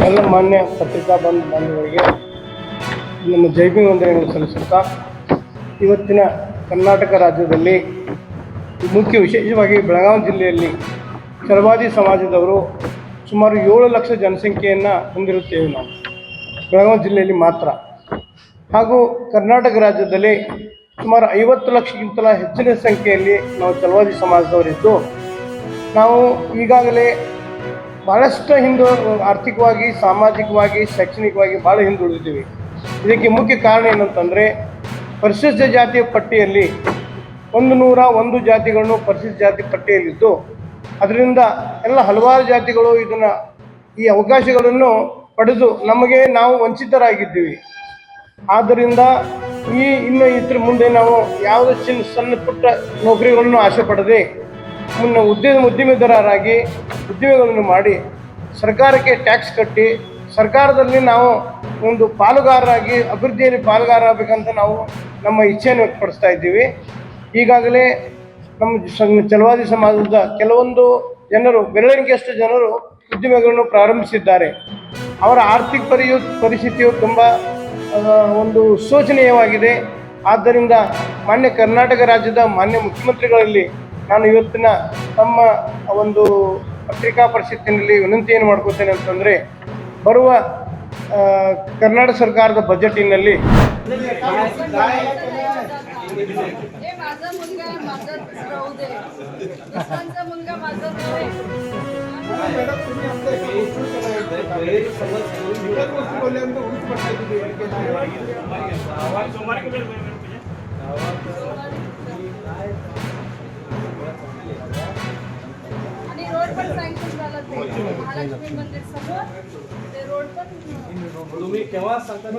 ಎಲ್ಲ ಮಾನ್ಯ ಪತ್ರಿಕಾ ಬಾಂಧವರಿಗೆ ನಮ್ಮ ಜೈಭೀಮ್ ವಂದನೆಗಳನ್ನು ಸಲ್ಲಿಸುತ್ತಾ, ಇವತ್ತಿನ ಕರ್ನಾಟಕ ರಾಜ್ಯದಲ್ಲಿ ಮುಖ್ಯ ವಿಶೇಷವಾಗಿ ಬೆಳಗಾವಿ ಜಿಲ್ಲೆಯಲ್ಲಿ ಚಲವಾದಿ ಸಮಾಜದವರು ಸುಮಾರು 7 ಲಕ್ಷ ಜನಸಂಖ್ಯೆಯನ್ನು ಹೊಂದಿರುತ್ತೇವೆ ನಾವು ಬೆಳಗಾವಿ ಜಿಲ್ಲೆಯಲ್ಲಿ ಮಾತ್ರ. ಹಾಗೂ ಕರ್ನಾಟಕ ರಾಜ್ಯದಲ್ಲಿ ಸುಮಾರು 50 ಲಕ್ಷಕ್ಕಿಂತಲ ಹೆಚ್ಚಿನ ಸಂಖ್ಯೆಯಲ್ಲಿ ನಾವು ಚಲವಾದಿ ಸಮಾಜದವರಿದ್ದು, ನಾವು ಈಗಾಗಲೇ ಭಾಳಷ್ಟು ಆರ್ಥಿಕವಾಗಿ, ಸಾಮಾಜಿಕವಾಗಿ, ಶೈಕ್ಷಣಿಕವಾಗಿ ಭಾಳ ಹಿಂದುಳಿದಿದ್ದೀವಿ. ಇದಕ್ಕೆ ಮುಖ್ಯ ಕಾರಣ ಏನಂತಂದರೆ, ಪರಿಶಿಷ್ಟ ಜಾತಿಯ ಪಟ್ಟಿಯಲ್ಲಿ 101 ಜಾತಿಗಳನ್ನು ಪರಿಶಿಷ್ಟ ಜಾತಿ ಪಟ್ಟಿಯಲ್ಲಿದ್ದು, ಅದರಿಂದ ಎಲ್ಲ ಹಲವಾರು ಜಾತಿಗಳು ಈ ಅವಕಾಶಗಳನ್ನು ಪಡೆದು ನಾವು ವಂಚಿತರಾಗಿದ್ದೀವಿ. ಆದ್ದರಿಂದ ಇನ್ನು ಇದ್ರ ಮುಂದೆ ನಾವು ಯಾವುದೇ ಸಣ್ಣ ಪುಟ್ಟ ನೌಕರಿಗಳನ್ನು ಆಸೆ ಪಡದೆ ಉದ್ಯಮಿದಾರರಾಗಿ ಉದ್ಯೋಗಗಳನ್ನು ಮಾಡಿ ಸರ್ಕಾರಕ್ಕೆ ಟ್ಯಾಕ್ಸ್ ಕಟ್ಟಿ ಸರ್ಕಾರದಲ್ಲಿ ನಾವು ಒಂದು ಪಾಲುಗಾರರಾಗಿ ಅಭಿವೃದ್ಧಿಯಲ್ಲಿ ಪಾಲುಗಾರರಾಗಬೇಕಂತ ನಾವು ನಮ್ಮ ಇಚ್ಛೆಯನ್ನು ವ್ಯಕ್ತಪಡಿಸ್ತಾ ಇದ್ದೀವಿ. ಈಗಾಗಲೇ ನಮ್ಮ ಚಲವಾದಿ ಸಮಾಜದ ಕೆಲವೊಂದು ಜನರು, ಬೆರಳೆಣಿಕೆಯಷ್ಟು ಜನರು ಉದ್ಯಮಗಳನ್ನು ಪ್ರಾರಂಭಿಸಿದ್ದಾರೆ. ಅವರ ಆರ್ಥಿಕ ಪರಿಸ್ಥಿತಿಯು ತುಂಬ ಒಂದು ಶೋಚನೀಯವಾಗಿದೆ. ಆದ್ದರಿಂದ ಮಾನ್ಯ ಕರ್ನಾಟಕ ರಾಜ್ಯದ ಮಾನ್ಯ ಮುಖ್ಯಮಂತ್ರಿಗಳಲ್ಲಿ ನಾನು ಇವತ್ತಿನ ತಮ್ಮ ಒಂದು ಪತ್ರಿಕಾ ಪರಿಷತ್ತಿನಲ್ಲಿ ವಿನಂತಿಯನ್ನು ಮಾಡ್ಕೋತೇನೆ ಅಂತಂದರೆ, ಬರುವ ಕರ್ನಾಟಕ ಸರ್ಕಾರದ ಬಜೆಟಿನಲ್ಲಿ आणि रोड पण सँक्शन झालं ते महालक्ष्मी मंदिर समोर ते रोड पण तुम्ही केव्हा सांगता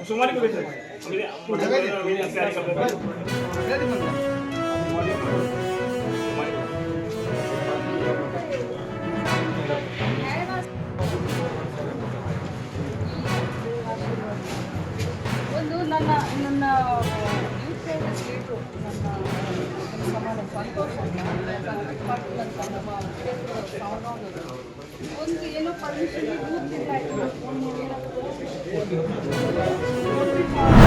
सोमवारी ಒಂದು ನನ್ನ ಯೂತ್ ಕಾಂಗ್ರೆಸ್ ಲೀಡ್ರು ನನ್ನ ಸಮಾನ ಸಂತೋಷ ಪಾಟೀಲ್ ಅಂತ ನಮ್ಮ ಕ್ಷೇತ್ರದ ಒಂದು ಏನೋ ಪರ್ಮಿಷನ್